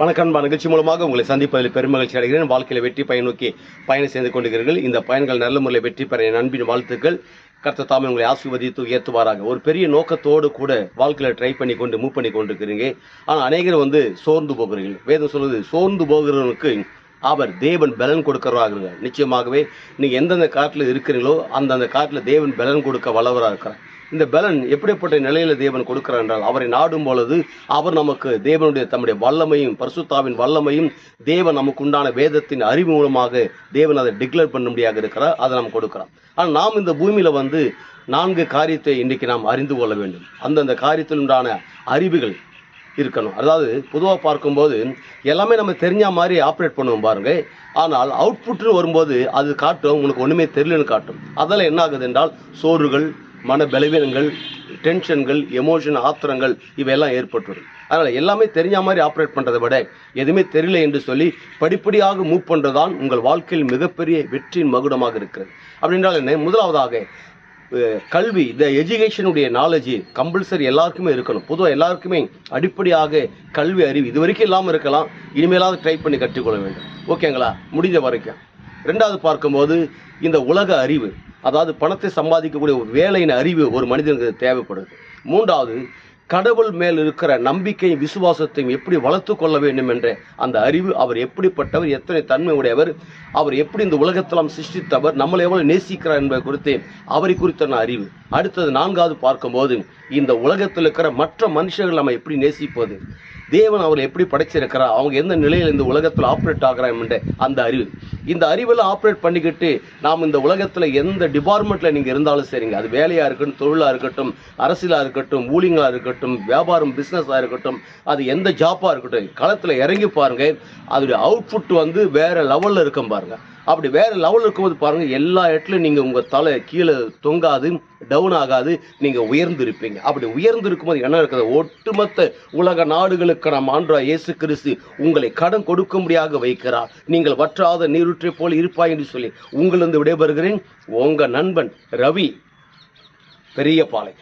வணக்கம். நிகழ்ச்சி மூலமாக உங்களை சந்திப்பதில் பெருமகிழ்ச்சி அடைகிறேன். வாழ்க்கையில் வெற்றி பயன் நோக்கி பயணம் செய்து கொண்டிருக்கிறீர்கள். இந்த பயன்கள் நல்ல முறையில் வெற்றி பெற என் அன்பின் வாழ்த்துக்கள். கர்த்தர் தாமே உங்களை ஆசீர்வதித்து உயர்த்துவாராக. ஒரு பெரிய நோக்கத்தோடு கூட வாழ்க்கையில் ட்ரை பண்ணி கொண்டு மூவ் பண்ணி கொண்டிருக்கிறீங்க. ஆனால் அநேகர் சோர்ந்து போகிறீர்கள். வேதம் சொல்லுது, சோர்ந்து போகிறவனுக்கு அவர் தேவன் பலன் கொடுக்கிறவராக. நிச்சயமாகவே நீங்கள் எந்தெந்த காட்டில் இருக்கிறீங்களோ அந்தந்த காட்டில் தேவன் பலன் கொடுக்க வல்லவராக இருக்கிறார். இந்த பலன் எப்படிப்பட்ட நிலையில தேவன் கொடுக்கிறார் என்றால், அவரை நாடும் பொழுது அவர் நமக்கு தேவனுடைய தம்முடைய வல்லமையும் பரிசுத்தாவின் வல்லமையும் தேவன் நமக்கு உண்டான வேதத்தின் அறிவு மூலமாக தேவன் அதை டிக்ளேர் பண்ணும்படியாக இருக்கிறார். அதை நாம் கொடுக்கிறார். ஆனால் நாம் இந்த பூமியில 4 காரியத்தை இன்றைக்கு நாம் அறிந்து கொள்ள வேண்டும். அந்தந்த காரியத்தில் உண்டான அறிவுகள் இருக்கணும். அதாவது பொதுவாக பார்க்கும்போது எல்லாமே நம்ம தெரிஞ்ச மாதிரி ஆப்ரேட் பண்ணுவோம் பாருங்க. ஆனால் அவுட்புட்னு வரும்போது அது காட்டும் உங்களுக்கு ஒன்றுமே தெரியலன்னு காட்டும். அதெல்லாம் என்ன ஆகுது என்றால் சோர்வுகள், மன பலவீனங்கள், டென்ஷன்கள், எமோஷன், ஆத்திரங்கள் இவையெல்லாம் ஏற்பட்டுடும். அதனால் எல்லாமே தெரிஞ்ச மாதிரி ஆப்ரேட் பண்ணுறதை விட எதுவுமே தெரியல என்று சொல்லி படிப்படியாக மூவ் பண்ணுறதான் உங்கள் வாழ்க்கையில் மிகப்பெரிய வெற்றியின் மகுடமாக இருக்கிறது. அப்படின்றால் என்ன? முதலாவதாக கல்வி, இந்த எஜுகேஷனுடைய நாலேஜ் கம்பல்சரி எல்லாருக்குமே இருக்கணும். பொதுவாக எல்லாருக்குமே அடிப்படையாக கல்வி அறிவு இது வரைக்கும் இல்லாமல் இருக்கலாம். இனிமேலாவது ட்ரை பண்ணி கற்றுக்கொள்ள வேண்டும். ஓகேங்களா? முடிஞ்ச வரைக்கும். ரெண்டாவது பார்க்கும்போது இந்த உலக அறிவு, அதாவது பணத்தை சம்பாதிக்கக்கூடிய ஒரு வேலையின் அறிவு ஒரு மனிதனுக்கு தேவைப்படுது. மூன்றாவது, கடவுள் மேல் இருக்கிற நம்பிக்கையும் விசுவாசத்தையும் எப்படி வளர்த்து கொள்ள வேண்டும் என்ற அந்த அறிவு. அவர் எப்படிப்பட்டவர், எத்தனை தன்மை உடையவர், அவர் எப்படி இந்த உலகத்தெல்லாம் சிருஷ்டித்தவர், நம்மளை எவ்வளவு நேசிக்கிறார் என்பதை குறித்து அவரை குறித்த அறிவு. அடுத்தது 4வது பார்க்கும்போது இந்த உலகத்தில் இருக்கிற மற்ற மனுஷர்கள் நம்ம எப்படி நேசிப்பது, தேவன் அவரை எப்படி படைச்சிருக்கிறார், அவங்க எந்த நிலையில் இந்த உலகத்தில் ஆப்ரேட் ஆகிறார் என்ற அந்த அறிவு. இந்த அறிவெல்லாம் ஆப்ரேட் பண்ணிக்கிட்டு நாம் இந்த உலகத்தில் எந்த டிபார்ட்மெண்ட்டில் நீங்கள் இருந்தாலும் சரிங்க, அது வேலையாக இருக்கட்டும், தொழிலாக இருக்கட்டும், அரசியலாக இருக்கட்டும், ஊழியங்களாக இருக்கட்டும், வியாபாரம் பிஸ்னஸாக இருக்கட்டும், அது எந்த ஜாப்பாக இருக்கட்டும், களத்தில் இறங்கி பாருங்கள். அதோடைய அவுட்புட் வேறு லெவலில் இருக்கும் பாருங்கள். அப்படி வேறு லெவலில் இருக்கும்போது பாருங்கள், எல்லா இடத்துலையும் நீங்கள் உங்கள் தலை கீழே தொங்காது, டவுன் ஆகாது, நீங்கள் உயர்ந்திருப்பீங்க. அப்படி உயர்ந்திருக்கும்போது என்ன இருக்குது? ஒட்டுமொத்த உலக நாடுகளுக்கு நம் ஆண்டவராகிய இயேசு கிறிஸ்து உங்களை கடன் கொடுக்கும்படியாக வைக்கிறார். நீங்கள் வற்றாத நீரூற்றை போல் இருப்பாய் என்று சொல்லி உங்களிருந்து விடைபெறுகிறேன். உங்கள் நண்பன் ரவி, பெரியபாளையம்.